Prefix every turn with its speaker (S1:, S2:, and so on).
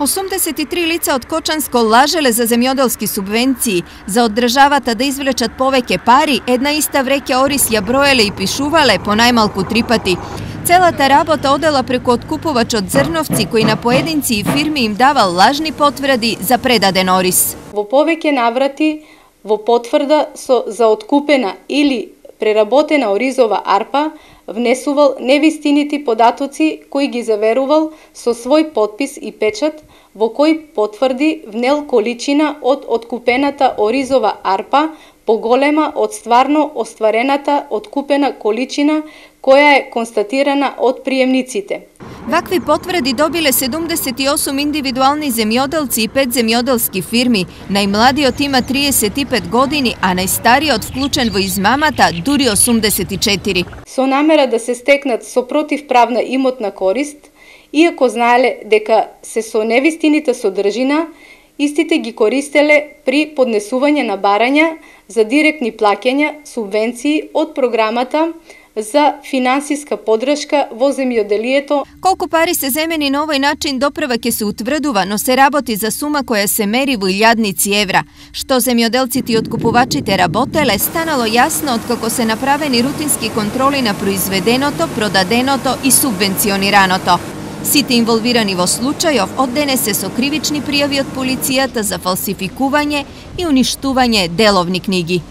S1: 83 лица од Кочанско лажеле за земјоделски субвенции, за оддржавата да извлечат повеќе пари, една иста вреќа Орис ја броеле и пишувале по најмалку 3 пати. Целата работа одела преку откупувач од зрновци кои на поединци и фирми им давал лажни потврди за предаден Орис.
S2: Во повеќе наврати во потврда за откупена или преработена оризова арпа внесувал невистините податоци кои ги заверувал со свој подпис и печат, во кој потврди внел количина од откупената оризова арпа поголема од стварно остварената откупена количина која е констатирана од приемниците.
S1: Вакви потврди добиле 78 индивидуални земјоделци и 5 земјоделски фирми. Најмладиот има 35 години, а најстариот вклучен во измамата дури 84.
S2: Со намера да се стекнат со противправна имотна корист, иако знаеле дека се со невистините содржина, истите ги користеле при поднесување на барања за директни плаќања, субвенции од програмата за финансиска поддршка во земјоделието.
S1: Колку пари се земени на овој начин допрва ќе се утврдува, но се работи за сума која се мери во илјадници евра. Што земјоделците и откупувачите работеле станало јасно откако се направени рутински контроли на произведеното, продаденото и субвенционираното. Сите инволвирани во случајов одденесе со кривични пријави од полицијата за фалсификување и уништување деловни книги.